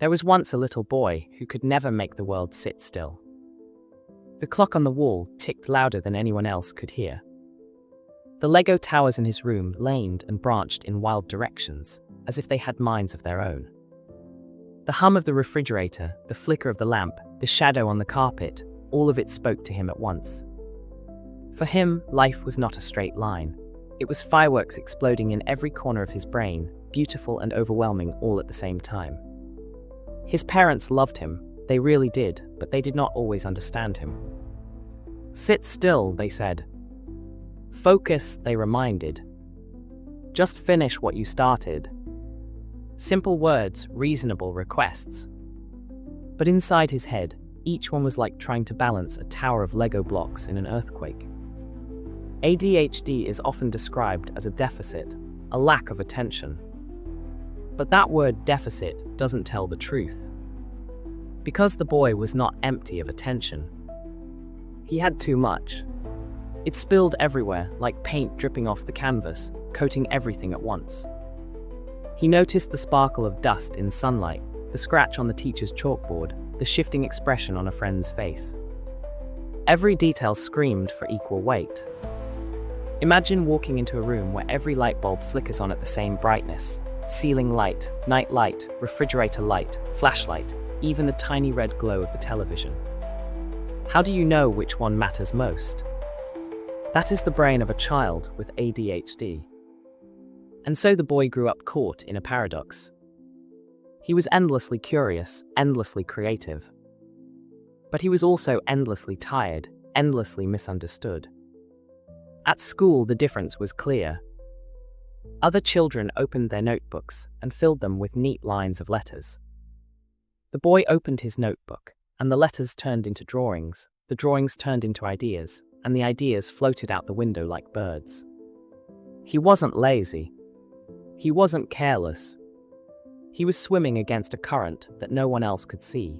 There was once a little boy who could never make the world sit still. The clock on the wall ticked louder than anyone else could hear. The Lego towers in his room laned and branched in wild directions, as if they had minds of their own. The hum of the refrigerator, the flicker of the lamp, the shadow on the carpet, all of it spoke to him at once. For him, life was not a straight line. It was fireworks exploding in every corner of his brain, beautiful and overwhelming all at the same time. His parents loved him, they really did, but they did not always understand him. Sit still, they said. Focus, they reminded. Just finish what you started. Simple words, reasonable requests. But inside his head, each one was like trying to balance a tower of Lego blocks in an earthquake. ADHD is often described as a deficit, a lack of attention. But that word deficit doesn't tell the truth. Because the boy was not empty of attention. He had too much. It spilled everywhere, like paint dripping off the canvas, coating everything at once. He noticed the sparkle of dust in sunlight, the scratch on the teacher's chalkboard, the shifting expression on a friend's face. Every detail screamed for equal weight. Imagine walking into a room where every light bulb flickers on at the same brightness. Ceiling light, night light, refrigerator light, flashlight, even the tiny red glow of the television. How do you know which one matters most? That is the brain of a child with ADHD. And so the boy grew up caught in a paradox. He was endlessly curious, endlessly creative. But he was also endlessly tired, endlessly misunderstood. At school, the difference was clear. Other children opened their notebooks and filled them with neat lines of letters. The boy opened his notebook, and the letters turned into drawings, the drawings turned into ideas, and the ideas floated out the window like birds. He wasn't lazy. He wasn't careless. He was swimming against a current that no one else could see.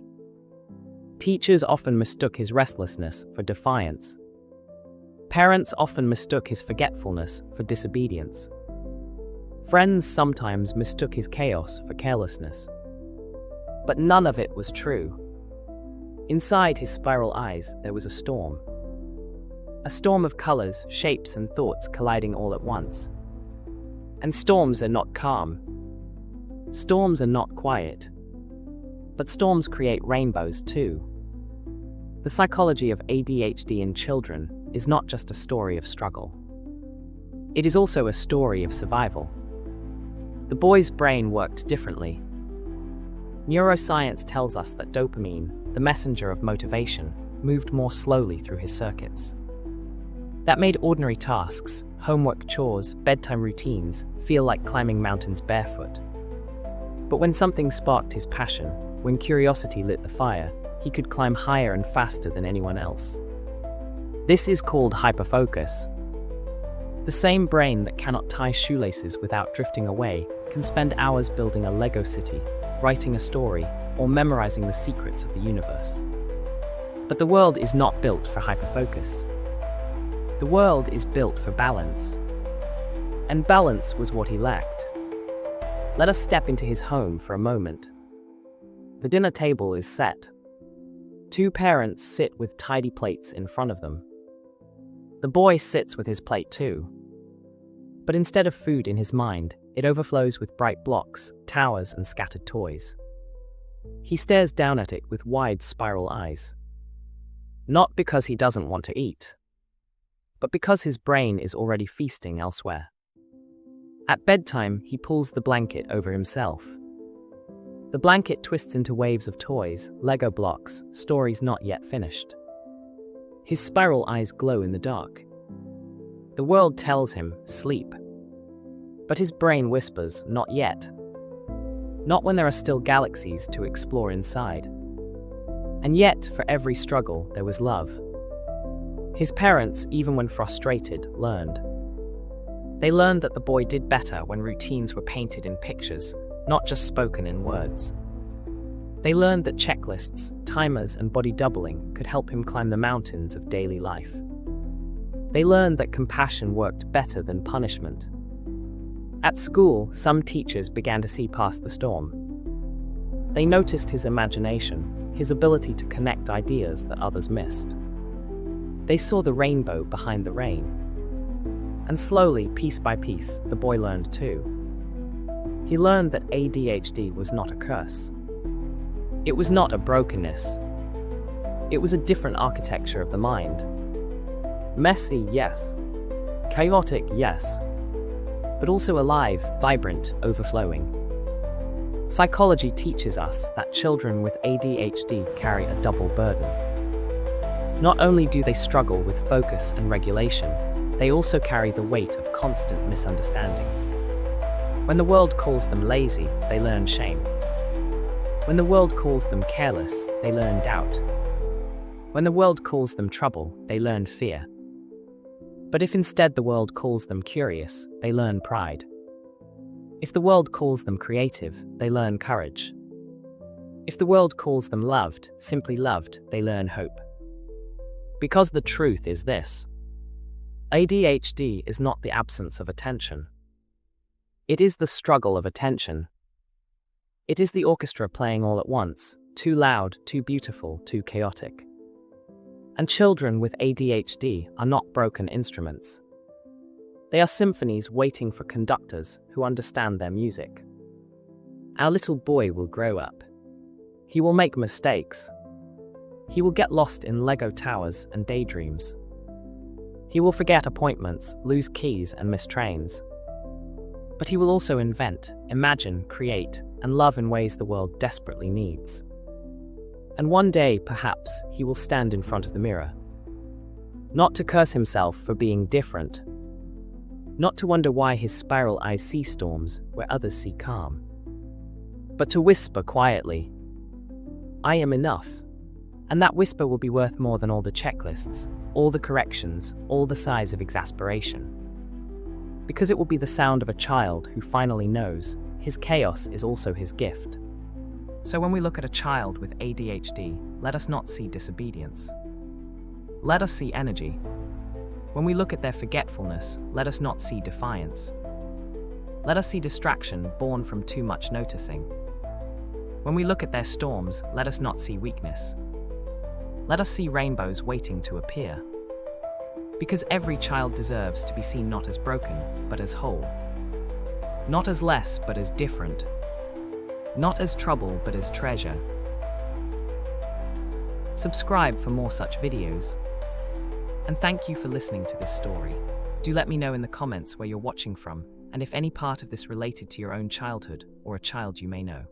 Teachers often mistook his restlessness for defiance. Parents often mistook his forgetfulness for disobedience. Friends sometimes mistook his chaos for carelessness. But none of it was true. Inside his spiral eyes, there was a storm. A storm of colors, shapes, and thoughts colliding all at once. And storms are not calm. Storms are not quiet. But storms create rainbows too. The psychology of ADHD in children is not just a story of struggle. It is also a story of survival. The boy's brain worked differently. Neuroscience tells us that dopamine, the messenger of motivation, moved more slowly through his circuits. That made ordinary tasks, homework chores, bedtime routines, feel like climbing mountains barefoot. But when something sparked his passion, when curiosity lit the fire, he could climb higher and faster than anyone else. This is called hyperfocus. The same brain that cannot tie shoelaces without drifting away can spend hours building a Lego city, writing a story, or memorizing the secrets of the universe. But the world is not built for hyperfocus. The world is built for balance. And balance was what he lacked. Let us step into his home for a moment. The dinner table is set. Two parents sit with tidy plates in front of them. The boy sits with his plate too. But instead of food in his mind, it overflows with bright blocks, towers, and scattered toys. He stares down at it with wide spiral eyes. Not because he doesn't want to eat, but because his brain is already feasting elsewhere. At bedtime, he pulls the blanket over himself. The blanket twists into waves of toys, Lego blocks, stories not yet finished. His spiral eyes glow in the dark. The world tells him, sleep. But his brain whispers, not yet. Not when there are still galaxies to explore inside. And yet, for every struggle, there was love. His parents, even when frustrated, learned. They learned that the boy did better when routines were painted in pictures, not just spoken in words. They learned that checklists, timers, and body doubling could help him climb the mountains of daily life. They learned that compassion worked better than punishment. At school, some teachers began to see past the storm. They noticed his imagination, his ability to connect ideas that others missed. They saw the rainbow behind the rain. And slowly, piece by piece, the boy learned too. He learned that ADHD was not a curse. It was not a brokenness. It was a different architecture of the mind. Messy, yes. Chaotic, yes. But also alive, vibrant, overflowing. Psychology teaches us that children with ADHD carry a double burden. Not only do they struggle with focus and regulation, they also carry the weight of constant misunderstanding. When the world calls them lazy, they learn shame. When the world calls them careless, they learn doubt. When the world calls them trouble, they learn fear. But if instead the world calls them curious, they learn pride. If the world calls them creative, they learn courage. If the world calls them loved, simply loved, they learn hope. Because the truth is this: ADHD is not the absence of attention. It is the struggle of attention. It is the orchestra playing all at once, too loud, too beautiful, too chaotic. And children with ADHD are not broken instruments. They are symphonies waiting for conductors who understand their music. Our little boy will grow up. He will make mistakes. He will get lost in Lego towers and daydreams. He will forget appointments, lose keys, and miss trains. But he will also invent, imagine, create, and love in ways the world desperately needs. And one day, perhaps, he will stand in front of the mirror. Not to curse himself for being different. Not to wonder why his spiral eyes see storms where others see calm. But to whisper quietly, "I am enough." And that whisper will be worth more than all the checklists, all the corrections, all the sighs of exasperation. Because it will be the sound of a child who finally knows his chaos is also his gift. So when we look at a child with ADHD, let us not see disobedience. Let us see energy. When we look at their forgetfulness, let us not see defiance. Let us see distraction born from too much noticing. When we look at their storms, let us not see weakness. Let us see rainbows waiting to appear. Because every child deserves to be seen not as broken, but as whole. Not as less, but as different. Not as trouble, but as treasure. Subscribe for more such videos. And thank you for listening to this story. Do let me know in the comments where you're watching from, and if any part of this related to your own childhood or a child you may know.